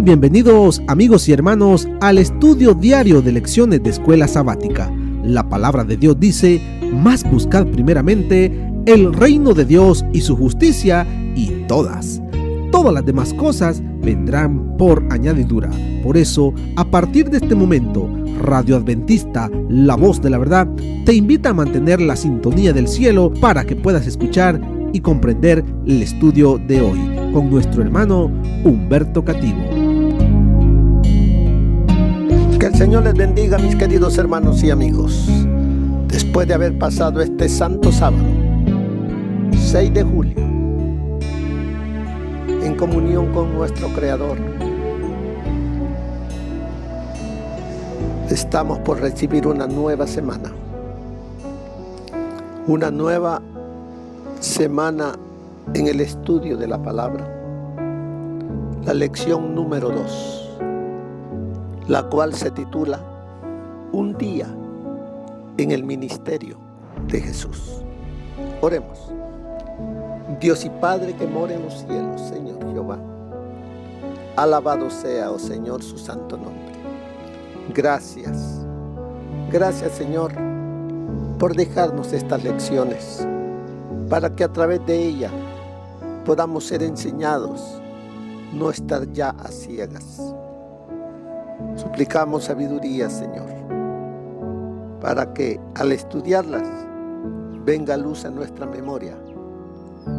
Bienvenidos amigos y hermanos al estudio diario de lecciones de Escuela Sabática. La palabra de Dios dice: mas buscad primeramente el reino de Dios y su justicia, y todas las demás cosas vendrán por añadidura. Por eso, a partir de este momento, Radio Adventista, la voz de la verdad, te invita a mantener la sintonía del cielo para que puedas escuchar y comprender el estudio de hoy con nuestro hermano Humberto Cativo. Que el Señor les bendiga, mis queridos hermanos y amigos. Después de haber pasado este santo sábado, 6 de julio, en comunión con nuestro Creador, estamos por recibir una nueva semana. Una nueva semana en el estudio de la palabra. La lección número 2, la cual se titula Un día en el ministerio de Jesús. Oremos. Dios y Padre que mora en los cielos, Señor Jehová, alabado sea, oh Señor, su santo nombre. Gracias Señor, por dejarnos estas lecciones, para que a través de ella podamos ser enseñados, no estar ya a ciegas. Suplicamos sabiduría, Señor, para que al estudiarlas venga luz a nuestra memoria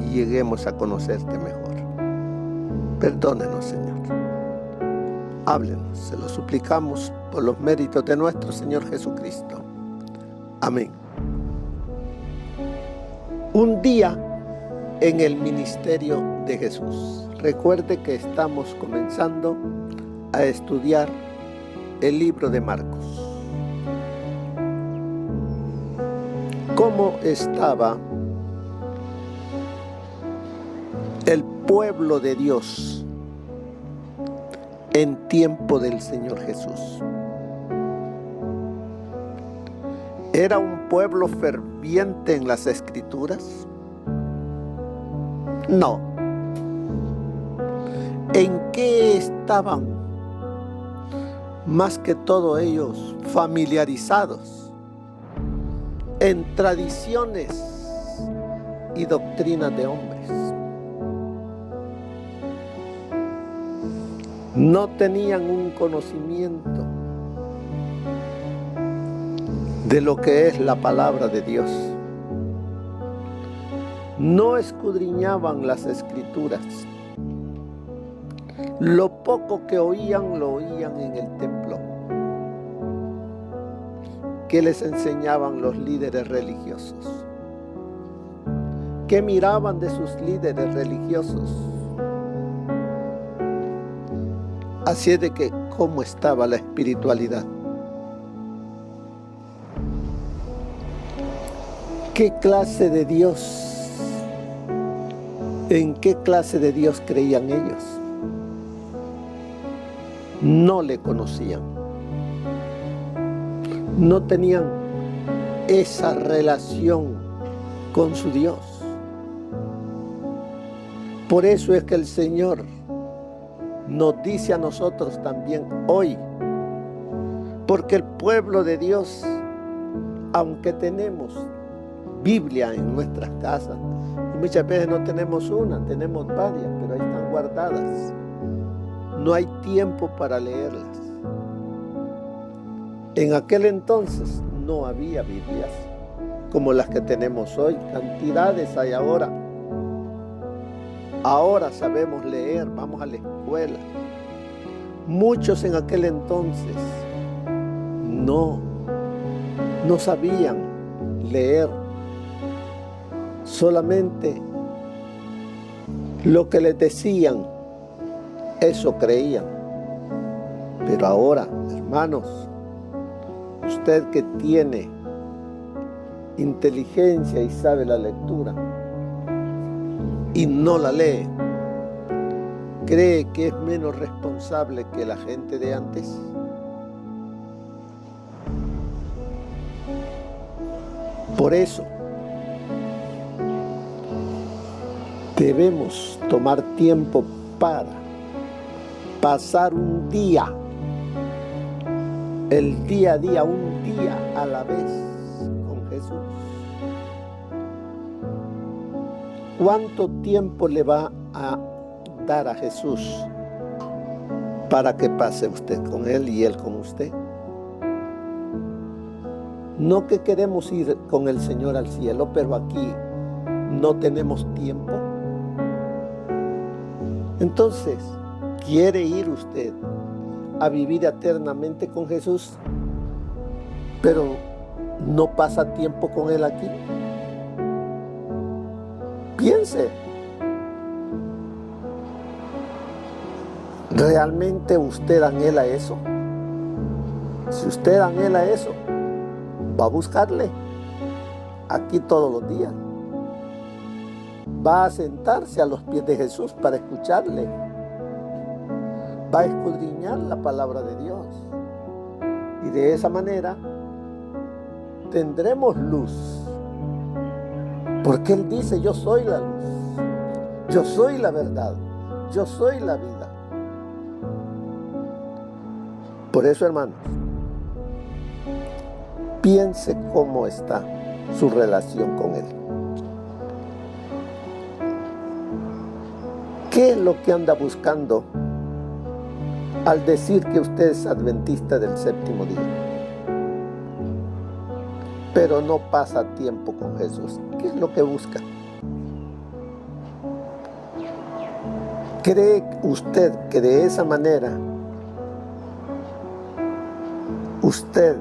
y lleguemos a conocerte mejor. Perdónenos, Señor. Háblenos, se lo suplicamos por los méritos de nuestro Señor Jesucristo. Amén. Un día en el ministerio de Jesús. Recuerde que estamos comenzando a estudiar el libro de Marcos. ¿Cómo estaba el pueblo de Dios en tiempo del Señor Jesús? ¿Era un pueblo ferviente en las Escrituras? No. ¿En qué estaban? Más que todo ellos familiarizados en tradiciones y doctrinas de hombres. No tenían un conocimiento de lo que es la palabra de Dios. No escudriñaban las Escrituras. Lo poco que oían, lo oían en el templo. ¿Qué les enseñaban los líderes religiosos? ¿Qué miraban de sus líderes religiosos? Así es de que, ¿cómo estaba la espiritualidad? ¿Qué clase de Dios? ¿En qué clase de Dios creían ellos? No le conocían. No tenían esa relación con su Dios. Por eso es que el Señor nos dice a nosotros también hoy, porque el pueblo de Dios, aunque tenemos Biblia en nuestras casas, y muchas veces no tenemos una, tenemos varias, pero ahí están guardadas. No hay tiempo para leerlas. En aquel entonces no había Biblias como las que tenemos hoy. Cantidades hay ahora. Ahora sabemos leer, vamos a la escuela. Muchos en aquel entonces no sabían leer. Solamente lo que les decían, eso creían. Pero ahora, hermanos, usted que tiene inteligencia y sabe la lectura y no la lee, ¿cree que es menos responsable que la gente de antes? Por eso debemos tomar tiempo para pasar un día, el día a día, un día a la vez con Jesús. ¿Cuánto tiempo le va a dar a Jesús para que pase usted con Él y Él con usted? No que queremos ir con el Señor al cielo, pero aquí no tenemos tiempo. Entonces, ¿quiere ir usted a vivir eternamente con Jesús, pero no pasa tiempo con Él aquí? Piense, ¿realmente usted anhela eso? Si usted anhela eso, va a buscarle aquí todos los días. Va a sentarse a los pies de Jesús para escucharle. Va a escudriñar la palabra de Dios. Y de esa manera tendremos luz. Porque Él dice, yo soy la luz. Yo soy la verdad. Yo soy la vida. Por eso, hermanos, piense cómo está su relación con Él. ¿Qué es lo que anda buscando al decir que usted es adventista del séptimo día, pero no pasa tiempo con Jesús? ¿Qué es lo que busca? ¿Cree usted que de esa manera usted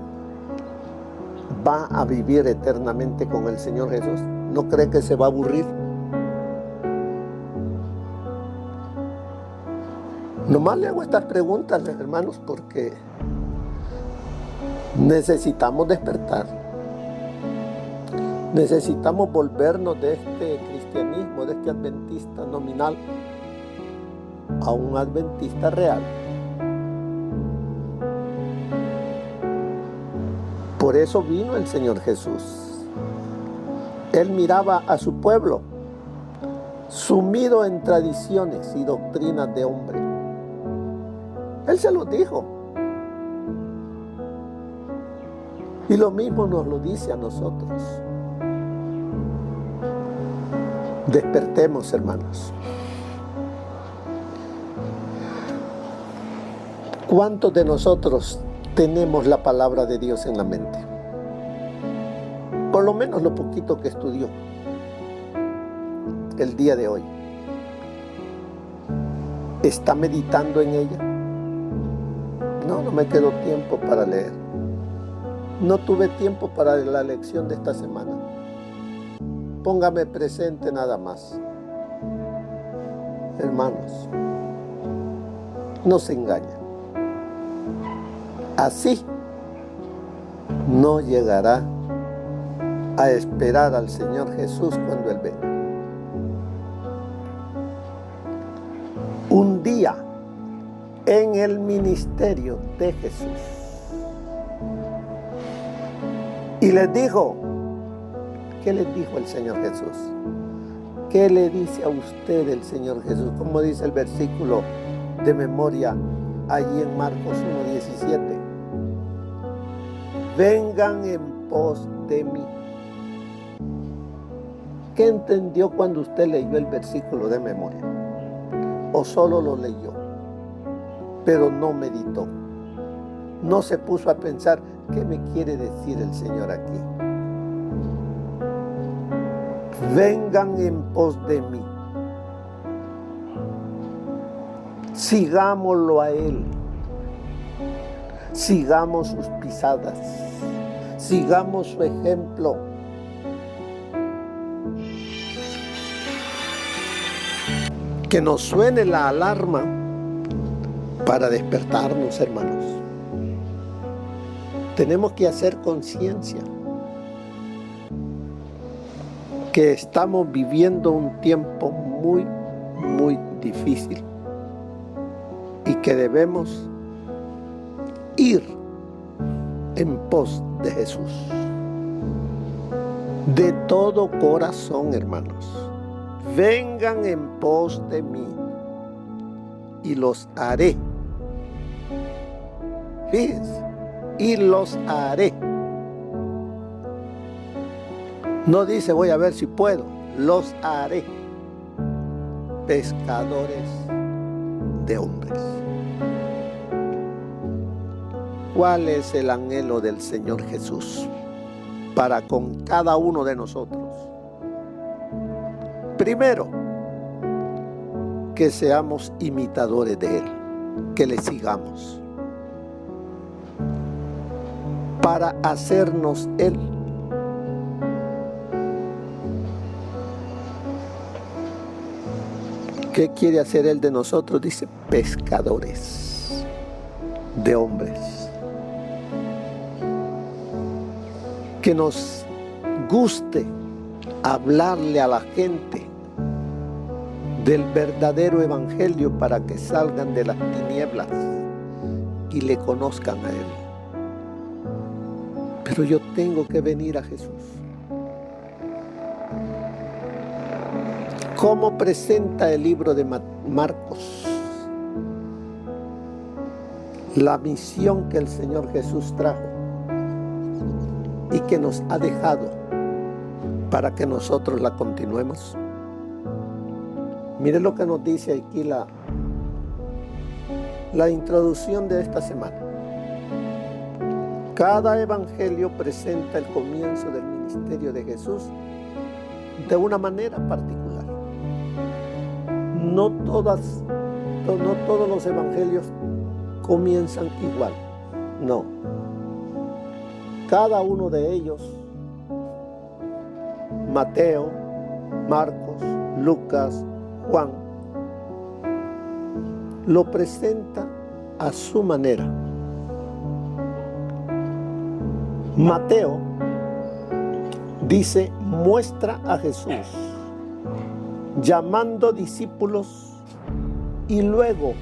va a vivir eternamente con el Señor Jesús? ¿No cree que se va a aburrir? Nomás le hago estas preguntas, hermanos, porque necesitamos despertar. Necesitamos volvernos de este cristianismo, de este adventista nominal, a un adventista real. Por eso vino el Señor Jesús. Él miraba a su pueblo sumido en tradiciones y doctrinas de hombre. Él se lo dijo. Y lo mismo nos lo dice a nosotros. Despertemos, hermanos. ¿Cuántos de nosotros tenemos la palabra de Dios en la mente? Por lo menos lo poquito que estudió el día de hoy. ¿Está meditando en ella? No me quedó tiempo para leer. No tuve tiempo para la lección de esta semana. Póngame presente nada más. Hermanos, no se engañen. Así no llegará a esperar al Señor Jesús cuando Él venga. Un día en el ministerio de Jesús. Y les dijo, ¿qué les dijo el Señor Jesús? ¿Qué le dice a usted el Señor Jesús? Como dice el versículo de memoria allí en Marcos 1:17. Vengan en pos de mí. ¿Qué entendió cuando usted leyó el versículo de memoria? ¿O solo lo leyó, pero no meditó? No se puso a pensar, ¿qué me quiere decir el Señor aquí? Vengan en pos de mí. Sigámoslo a Él. Sigamos sus pisadas. Sigamos su ejemplo. Que nos suene la alarma para despertarnos, hermanos. Tenemos que hacer conciencia que estamos viviendo un tiempo muy, muy difícil y que debemos ir en pos de Jesús. De todo corazón, hermanos. Vengan en pos de mí. y los haré. Fíjense, y los haré. No dice voy a ver si puedo, los haré pescadores de hombres. ¿Cuál es el anhelo del Señor Jesús para con cada uno de nosotros? Primero, que seamos imitadores de Él, que le sigamos, para hacernos Él. ¿Qué quiere hacer Él de nosotros? Dice, pescadores de hombres. Que nos guste hablarle a la gente del verdadero evangelio para que salgan de las tinieblas y le conozcan a Él. Pero yo tengo que venir a Jesús. ¿Cómo presenta el libro de Marcos la misión que el Señor Jesús trajo y que nos ha dejado para que nosotros la continuemos? Mire lo que nos dice aquí la introducción de esta semana. Cada evangelio presenta el comienzo del ministerio de Jesús de una manera particular. No todos los evangelios comienzan igual. No. Cada uno de ellos, Mateo, Marcos, Lucas, Juan, lo presenta a su manera. Mateo dice, muestra a Jesús llamando discípulos y luego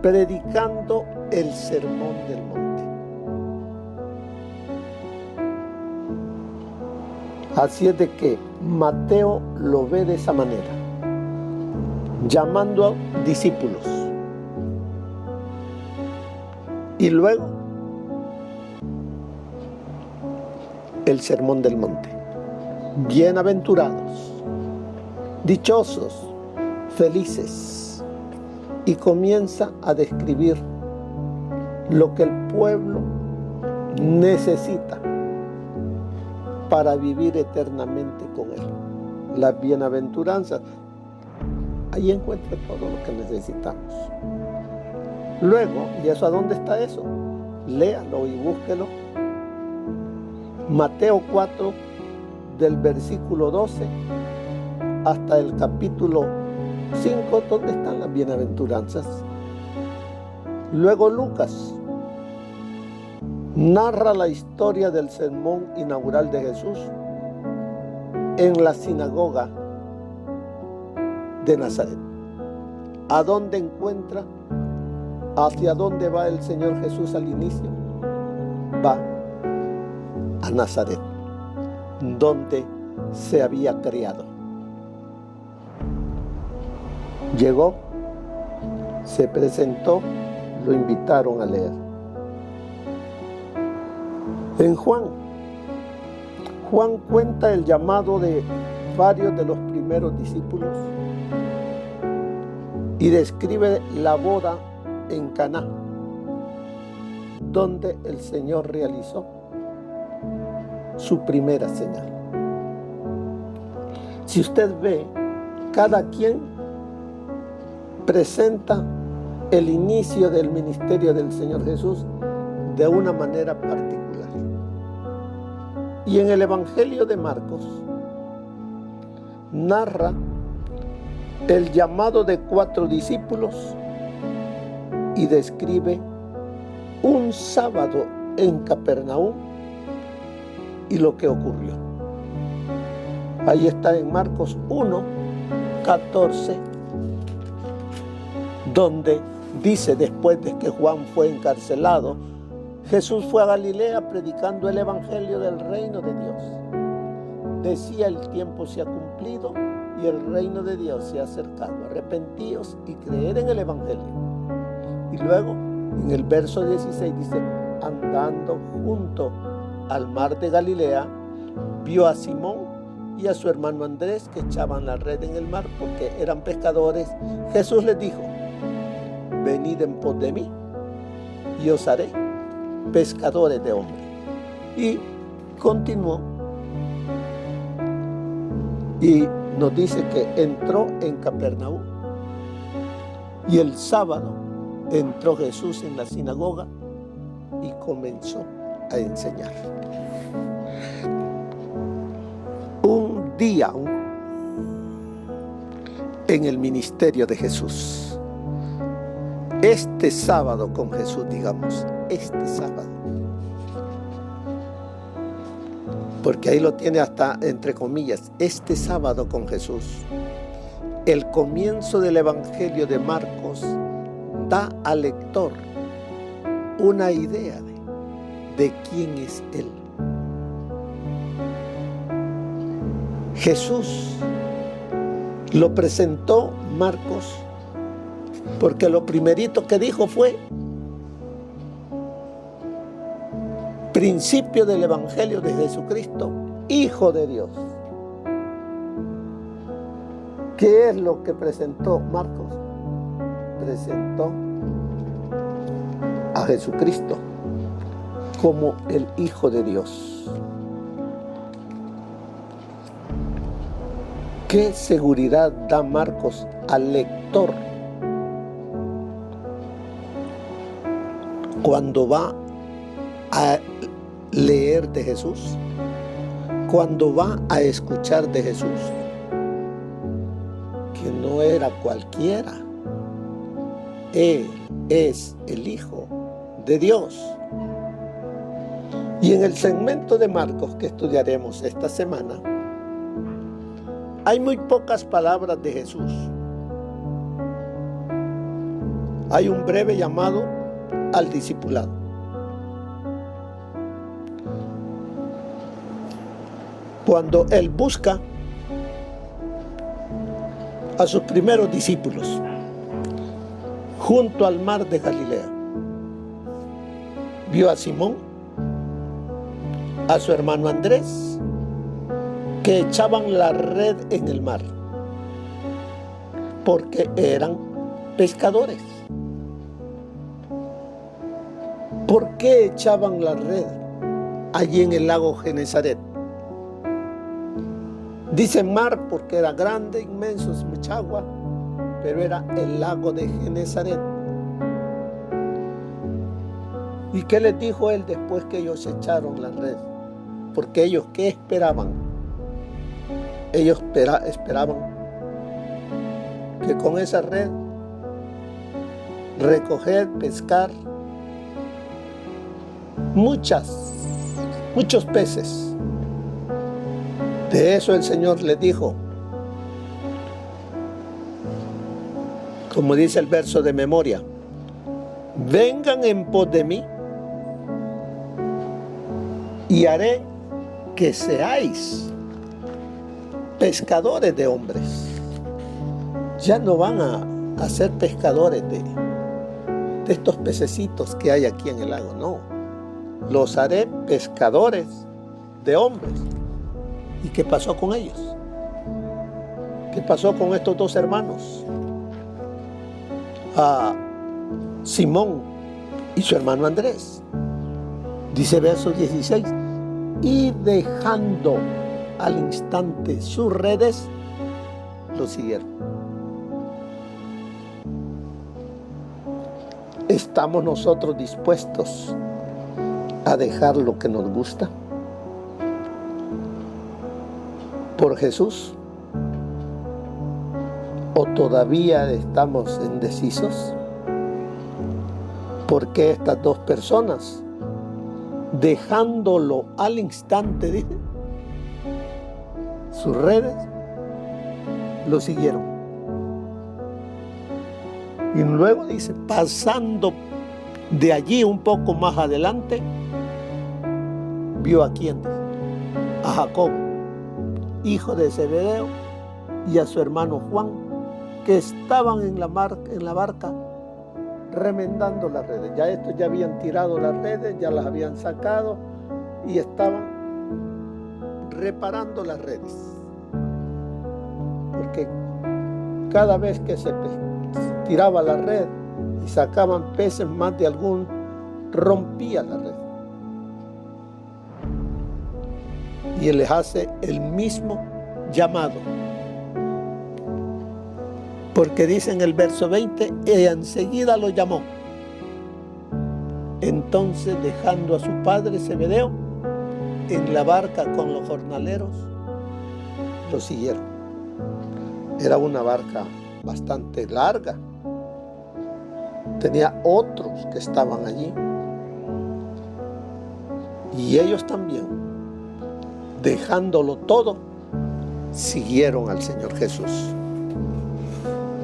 predicando el sermón del monte. Así es de que Mateo lo ve de esa manera, llamando a discípulos y luego el sermón del monte. Bienaventurados, dichosos, felices, y comienza a describir lo que el pueblo necesita para vivir eternamente con Él. Las bienaventuranzas, ahí encuentra todo lo que necesitamos. Luego, ¿y eso a dónde está eso? Léalo y búsquelo. Mateo 4, del versículo 12 hasta el capítulo 5, donde están las bienaventuranzas. Luego Lucas narra la historia del sermón inaugural de Jesús en la sinagoga de Nazaret. ¿A dónde encuentra? ¿Hacia dónde va el Señor Jesús al inicio? Va a Nazaret, donde se había criado. Llegó, se presentó, lo invitaron a leer. En Juan cuenta el llamado de varios de los primeros discípulos y describe la boda en Caná, donde el Señor realizó su primera señal. Si usted ve, cada quien presenta el inicio del ministerio del Señor Jesús de una manera particular. Y en el Evangelio de Marcos narra el llamado de 4 discípulos y describe un sábado en Capernaum y lo que ocurrió. Ahí está en Marcos 1, 14, donde dice, después de que Juan fue encarcelado, Jesús fue a Galilea predicando el evangelio del reino de Dios. Decía, el tiempo se ha cumplido y el reino de Dios se ha acercado. Arrepentíos y creed en el Evangelio. Y luego, en el verso 16 dice, andando junto al mar de Galilea, vio a Simón y a su hermano Andrés que echaban la red en el mar porque eran pescadores. Jesús les dijo, venid en pos de mí y os haré pescadores de hombres. Y continuó y nos dice que entró en Capernaum y el sábado entró Jesús en la sinagoga y comenzó a enseñar. Un día en el ministerio de Jesús. Este sábado con Jesús, digamos, este sábado. Porque ahí lo tiene hasta entre comillas, este sábado con Jesús. El comienzo del Evangelio de Marcos da al lector una idea de quién es Él. Jesús lo presentó Marcos porque lo primerito que dijo fue principio del Evangelio de Jesucristo, Hijo de Dios. ¿Qué es lo que presentó Marcos? Presentó a Jesucristo como el Hijo de Dios. ¿Qué seguridad da Marcos al lector cuando va a leer de Jesús, cuando va a escuchar de Jesús? Que no era cualquiera. Él es el Hijo de Dios. Y en el segmento de Marcos que estudiaremos esta semana, hay muy pocas palabras de Jesús. Hay un breve llamado al discipulado. Cuando Él busca a sus primeros discípulos junto al mar de Galilea, vio a Simón, a su hermano Andrés, que echaban la red en el mar, porque eran pescadores. ¿Por qué echaban la red allí en el lago Genesaret? Dice mar porque era grande, inmenso, es mucha agua, pero era el lago de Genesaret. ¿Y qué les dijo Él después que ellos echaron la red? Porque ellos, ¿qué esperaban? Ellos esperaban que con esa red recoger, pescar muchos peces. De eso el Señor les dijo, como dice el verso de memoria, vengan en pos de mí y haré que seáis pescadores de hombres. Ya no van a ser pescadores de estos pececitos que hay aquí en el lago, no. Los haré pescadores de hombres. ¿Y qué pasó con ellos? ¿Qué pasó con estos dos hermanos? A Simón y su hermano Andrés. Dice verso 16, y dejando al instante sus redes, lo siguieron. ¿Estamos nosotros dispuestos a dejar lo que nos gusta por Jesús? ¿O todavía estamos indecisos? Porque estas dos personas, dejándolo al instante, dice, sus redes, lo siguieron. Y luego dice, pasando de allí un poco más adelante, vio a quién, a Jacob, hijo de Zebedeo, y a su hermano Juan, que estaban en la barca remendando las redes. Ya estos ya habían tirado las redes, ya las habían sacado y estaban reparando las redes. Porque cada vez que se tiraba la red y sacaban peces, más de algún rompía la red. Y él les hace el mismo llamado. Porque dice en el verso 20, y enseguida lo llamó. Entonces, dejando a su padre Zebedeo en la barca con los jornaleros, lo siguieron. Era una barca bastante larga. Tenía otros que estaban allí. Y ellos también, dejándolo todo, siguieron al Señor Jesús.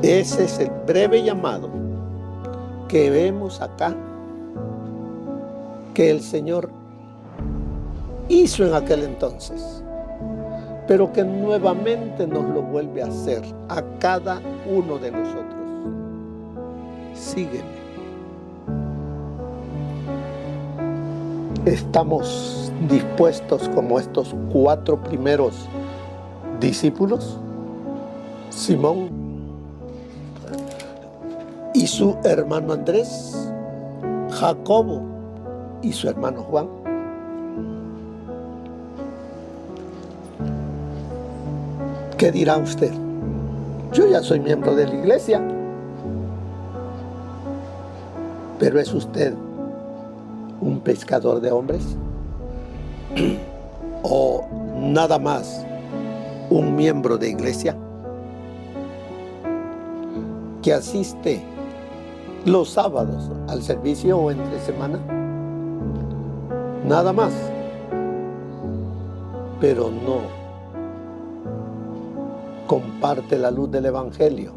Ese es el breve llamado que vemos acá, que el Señor hizo en aquel entonces, pero que nuevamente nos lo vuelve a hacer a cada uno de nosotros. Sígueme. ¿Estamos dispuestos como estos 4 primeros discípulos? Simón y su hermano Andrés, Jacobo y su hermano Juan. ¿Qué dirá usted? Yo ya soy miembro de la iglesia, pero ¿es usted un pescador de hombres? ¿O nada más un miembro de iglesia que asiste los sábados al servicio o entre semana? Nada más. Pero no comparte la luz del evangelio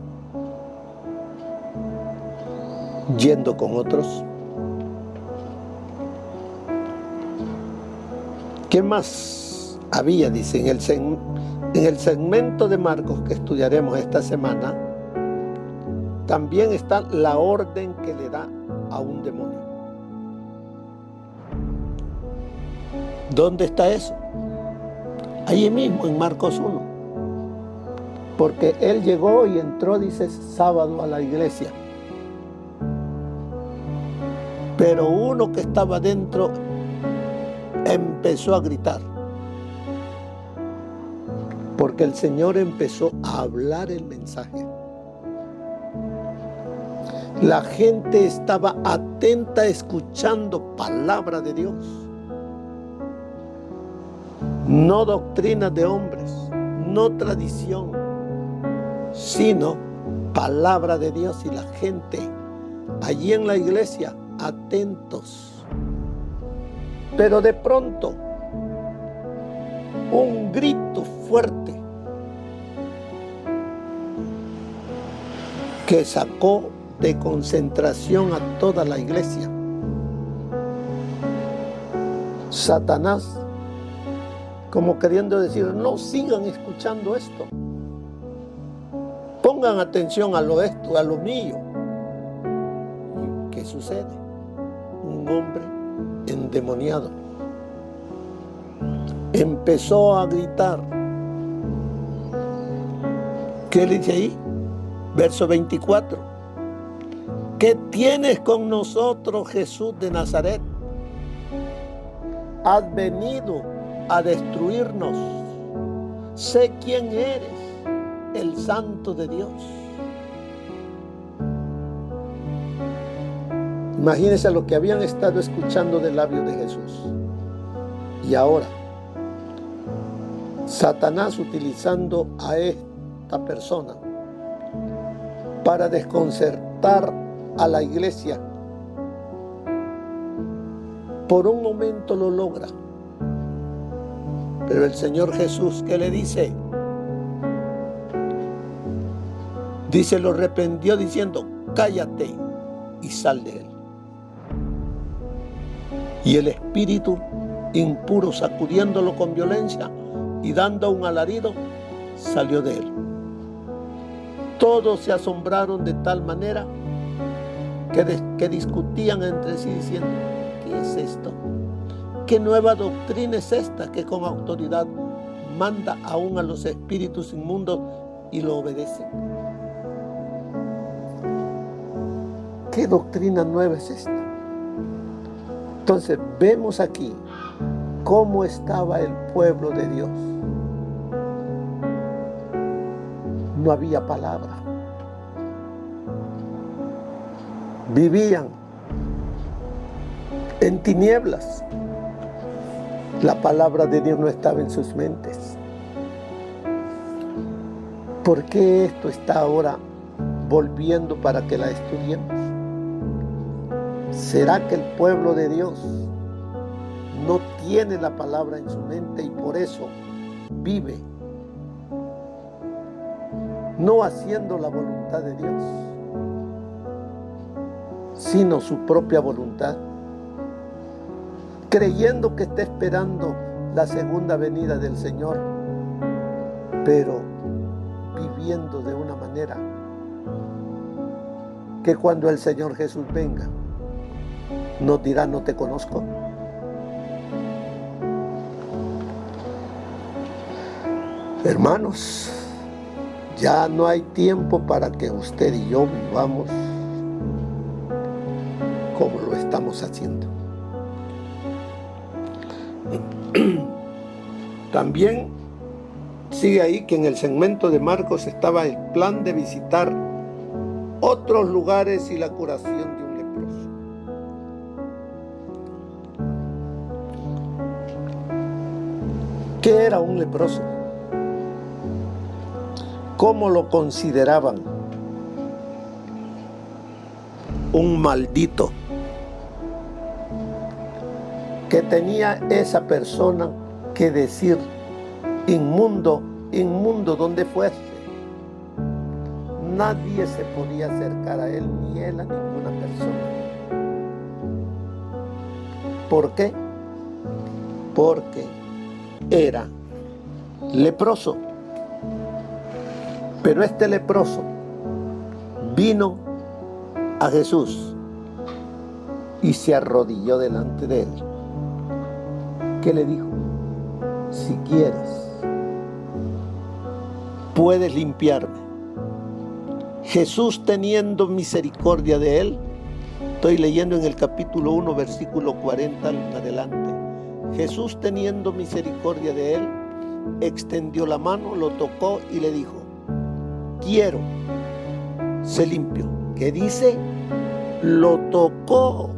yendo con otros. ¿Qué más había? Dice en el segmento de Marcos que estudiaremos esta semana, también está la orden que le da a un demonio. ¿Dónde está eso? Allí mismo en Marcos 1. Porque él llegó y entró, dice, sábado a la iglesia. Pero uno que estaba dentro empezó a gritar. Porque el Señor empezó a hablar el mensaje. La gente estaba atenta escuchando palabra de Dios. No doctrinas de hombres, no tradición, sino palabra de Dios, y la gente allí en la iglesia atentos. Pero de pronto, un grito fuerte que sacó de concentración a toda la iglesia. Satanás, como queriendo decir, no sigan escuchando esto. Pongan atención a lo mío. ¿Y qué sucede? Un hombre endemoniado empezó a gritar. ¿Qué le dice ahí? Verso 24. ¿Qué tienes con nosotros, Jesús de Nazaret? Has venido a destruirnos. Sé quién eres, el Santo de Dios. Imagínense lo que habían estado escuchando del labio de Jesús. Y ahora, Satanás utilizando a esta persona para desconcertar a la iglesia. Por un momento lo logra. Pero el Señor Jesús, ¿qué le dice? Dice, lo reprendió diciendo, cállate y sal de él. Y el espíritu impuro, sacudiéndolo con violencia y dando un alarido, salió de él. Todos se asombraron de tal manera que discutían entre sí diciendo: ¿qué es esto? ¿Qué nueva doctrina es esta que con autoridad manda aún a los espíritus inmundos y lo obedecen? ¿Qué doctrina nueva es esta? Entonces vemos aquí cómo estaba el pueblo de Dios. No había palabra. Vivían en tinieblas. La palabra de Dios no estaba en sus mentes. ¿Por qué esto está ahora volviendo para que la estudiemos? ¿Será que el pueblo de Dios no tiene la palabra en su mente y por eso vive no haciendo la voluntad de Dios, sino su propia voluntad, creyendo que está esperando la segunda venida del Señor, pero viviendo de una manera que cuando el Señor Jesús venga nos dirá: no te conozco? Hermanos, ya no hay tiempo para que usted y yo vivamos como lo estamos haciendo. También sigue ahí que en el segmento de Marcos estaba el plan de visitar otros lugares y la curación de un leproso. ¿Qué era un leproso? ¿Cómo lo consideraban? Un maldito que tenía esa persona que decir: inmundo, inmundo donde fuese. Nadie se podía acercar a él, ni él a ninguna persona. ¿Por qué? Porque era leproso. Pero este leproso vino a Jesús y se arrodilló delante de él. ¿Qué le dijo? Si quieres, puedes limpiarme. Jesús, teniendo misericordia de él, estoy leyendo en el capítulo 1, versículo 40 en adelante. Jesús, teniendo misericordia de él, extendió la mano, lo tocó y le dijo: quiero, sé limpio. ¿Qué dice? Lo tocó.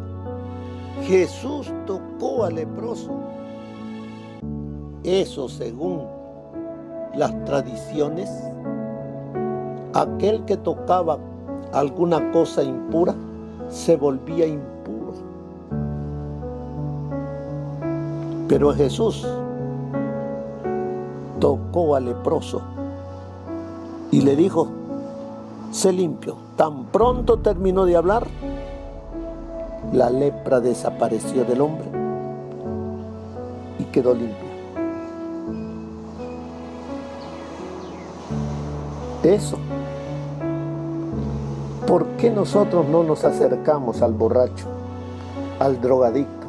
Jesús tocó al leproso. Eso, según las tradiciones, aquel que tocaba alguna cosa impura se volvía impuro. Pero Jesús tocó al leproso y le dijo: sé limpio. Tan pronto terminó de hablar, la lepra desapareció del hombre y quedó limpio. Eso. ¿Por qué nosotros no nos acercamos al borracho, al drogadicto,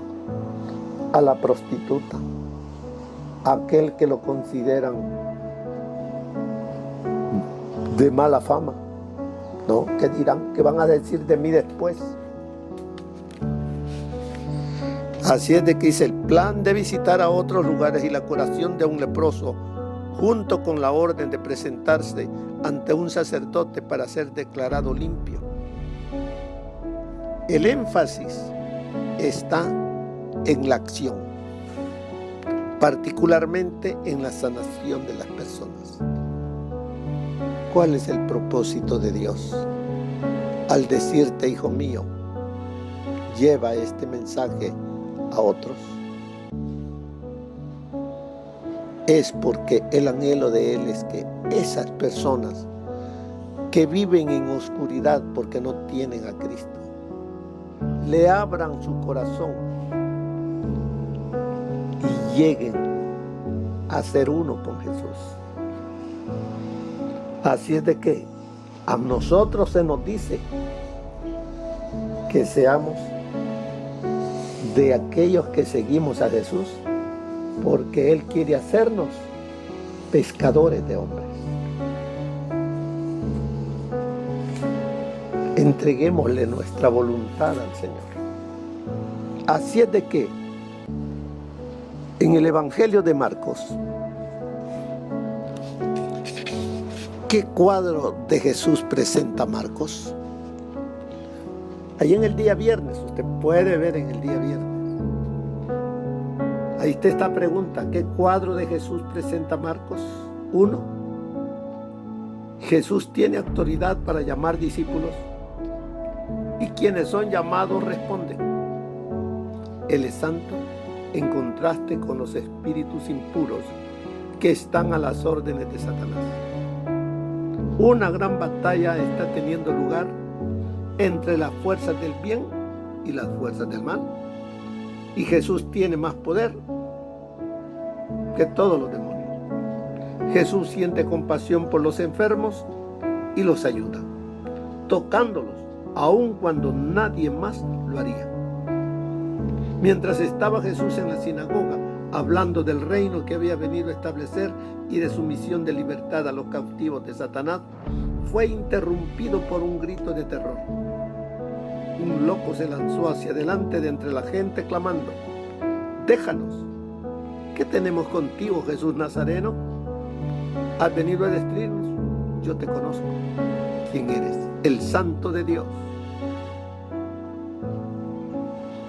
a la prostituta, a aquel que lo consideran de mala fama? ¿No? ¿Qué dirán? ¿Qué van a decir de mí después? Así es de que hice el plan de visitar a otros lugares y la curación de un leproso, junto con la orden de presentarse ante un sacerdote para ser declarado limpio. El énfasis está en la acción, particularmente en la sanación de las personas. ¿Cuál es el propósito de Dios al decirte: hijo mío, lleva este mensaje a otros? Es porque el anhelo de Él es que esas personas que viven en oscuridad porque no tienen a Cristo, le abran su corazón y lleguen a ser uno con Jesús. Así es de que A nosotros se nos dice que seamos de aquellos que seguimos a Jesús, porque Él quiere hacernos pescadores de hombres. Entreguémosle nuestra voluntad al Señor. Así es de que en el Evangelio de Marcos, ¿qué cuadro de Jesús presenta Marcos? Ahí en el día viernes, usted puede ver en el día viernes. Ahí está esta pregunta: ¿qué cuadro de Jesús presenta Marcos? 1. Jesús tiene autoridad para llamar discípulos, y quienes son llamados responden. Él es santo, en contraste con los espíritus impuros que están a las órdenes de Satanás. Una gran batalla está teniendo lugar entre las fuerzas del bien y las fuerzas del mal. Y Jesús tiene más poder que todos los demonios. Jesús siente compasión por los enfermos y los ayuda, tocándolos, aun cuando nadie más lo haría. Mientras estaba Jesús en la sinagoga, hablando del reino que había venido a establecer y de su misión de libertad a los cautivos de Satanás, fue interrumpido por un grito de terror. Un loco se lanzó hacia adelante de entre la gente clamando: «Déjanos. ¿Qué tenemos contigo, Jesús Nazareno? ¿Has venido a destruirnos? Yo te conozco. ¿Quién eres? El Santo de Dios».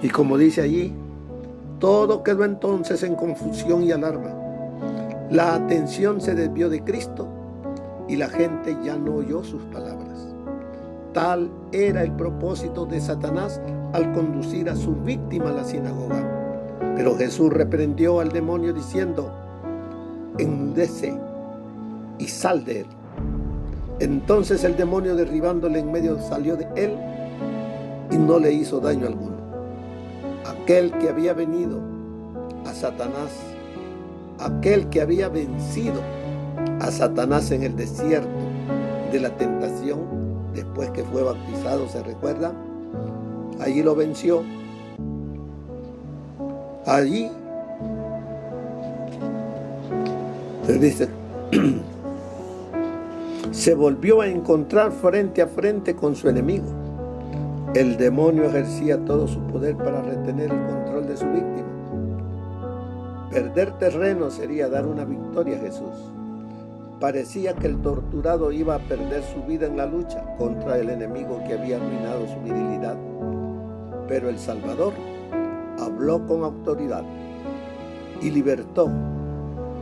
Y como dice allí, todo quedó entonces en confusión y alarma. La atención se desvió de Cristo y la gente ya no oyó sus palabras. Tal era el propósito de Satanás al conducir a su víctima a la sinagoga. Pero Jesús reprendió al demonio diciendo: «Enmudece y sal de él». Entonces el demonio, derribándole en medio, salió de él y no le hizo daño alguno. Aquel que había venido a Satanás, aquel que había vencido a Satanás en el desierto de la tentación, después que fue bautizado, ¿se recuerda? Allí lo venció. Allí se dice se volvió a encontrar frente a frente con su enemigo. El demonio ejercía todo su poder para retener el control de su víctima. Perder terreno sería dar una victoria a Jesús. Parecía que el torturado iba a perder su vida en la lucha contra el enemigo que había arruinado su virilidad. Pero el Salvador habló con autoridad y libertó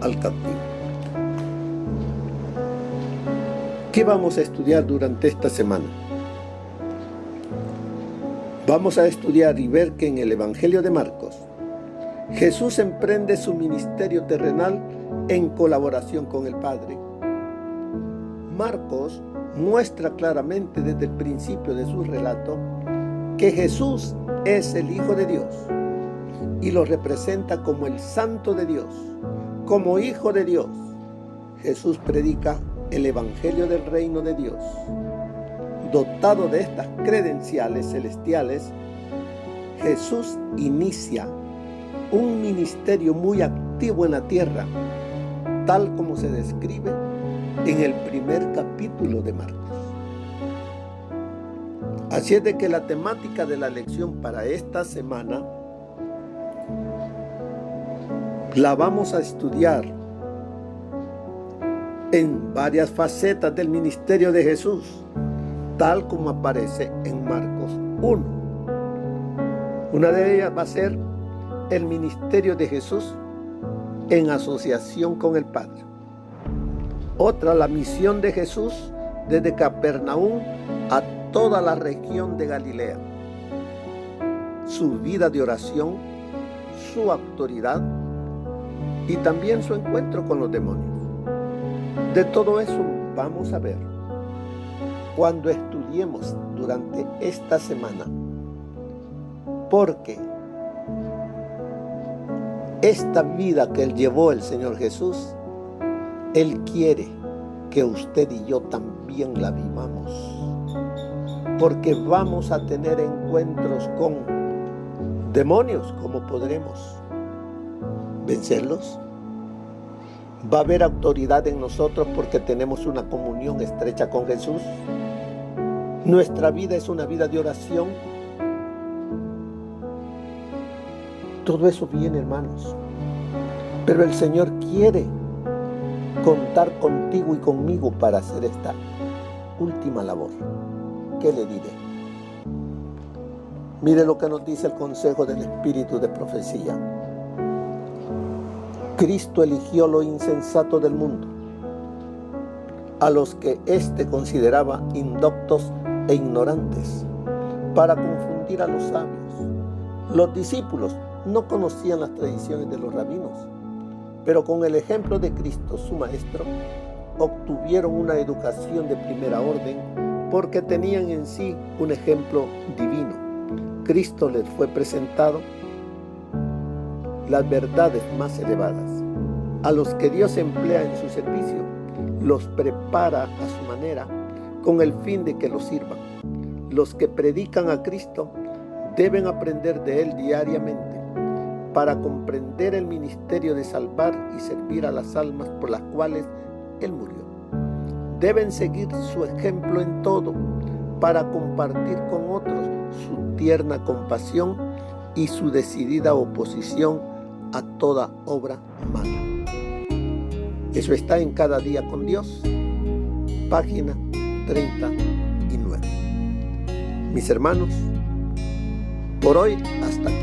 al cautivo. ¿Qué vamos a estudiar durante esta semana? Vamos a estudiar y ver que en el Evangelio de Marcos, Jesús emprende su ministerio terrenal en colaboración con el Padre. Marcos muestra claramente desde el principio de su relato que Jesús es el Hijo de Dios y lo representa como el Santo de Dios, como Hijo de Dios. Jesús predica el Evangelio del Reino de Dios. Dotado de estas credenciales celestiales, Jesús inicia un ministerio muy activo en la tierra, tal como se describe en el primer capítulo de Marcos. Así es de que la temática de la lección para esta semana la vamos a estudiar en varias facetas del ministerio de Jesús, tal como aparece en Marcos 1. Una de ellas va a ser el ministerio de Jesús en asociación con el Padre. Otra, la misión de Jesús desde Capernaum a toda la región de Galilea. Su vida de oración, su autoridad y también su encuentro con los demonios. De todo eso vamos a ver cuando estudiemos durante esta semana, porque esta vida que llevó el Señor Jesús, Él quiere que usted y yo también la vivamos, porque vamos a tener encuentros con demonios. ¿Cómo podremos vencerlos? Va a haber autoridad en nosotros porque tenemos una comunión estrecha con Jesús. Nuestra vida es una vida de oración. Todo eso viene, hermanos. Pero el Señor quiere contar contigo y conmigo para hacer esta última labor. ¿Qué le diré? Mire lo que nos dice el consejo del Espíritu de profecía. Cristo eligió lo insensato del mundo, a los que éste consideraba indoctos e ignorantes, para confundir a los sabios. Los discípulos no conocían las tradiciones de los rabinos, pero con el ejemplo de Cristo, su Maestro, obtuvieron una educación de primera orden porque tenían en sí un ejemplo divino. Cristo les fue presentado las verdades más elevadas. A los que Dios emplea en su servicio, los prepara a su manera con el fin de que los sirvan. Los que predican a Cristo deben aprender de Él diariamente para comprender el ministerio de salvar y servir a las almas por las cuales Él murió. Deben seguir su ejemplo en todo para compartir con otros su tierna compasión y su decidida oposición a toda obra mala. Eso está en Cada Día con Dios, página 39. Mis hermanos, por hoy hasta aquí.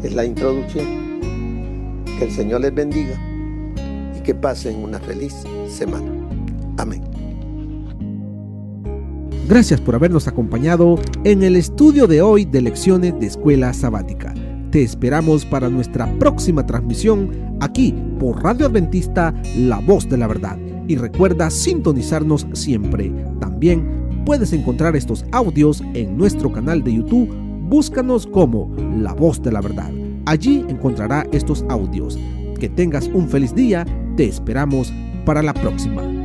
Es la introducción. Que el Señor les bendiga y que pasen una feliz semana. Amén. Gracias por habernos acompañado en el estudio de hoy de lecciones de Escuela Sabática. Te esperamos para nuestra próxima transmisión aquí por Radio Adventista, La Voz de la Verdad. Y recuerda sintonizarnos siempre. También puedes encontrar estos audios en nuestro canal de YouTube. Búscanos como La Voz de la Verdad. Allí encontrará estos audios. Que tengas un feliz día. Te esperamos para la próxima.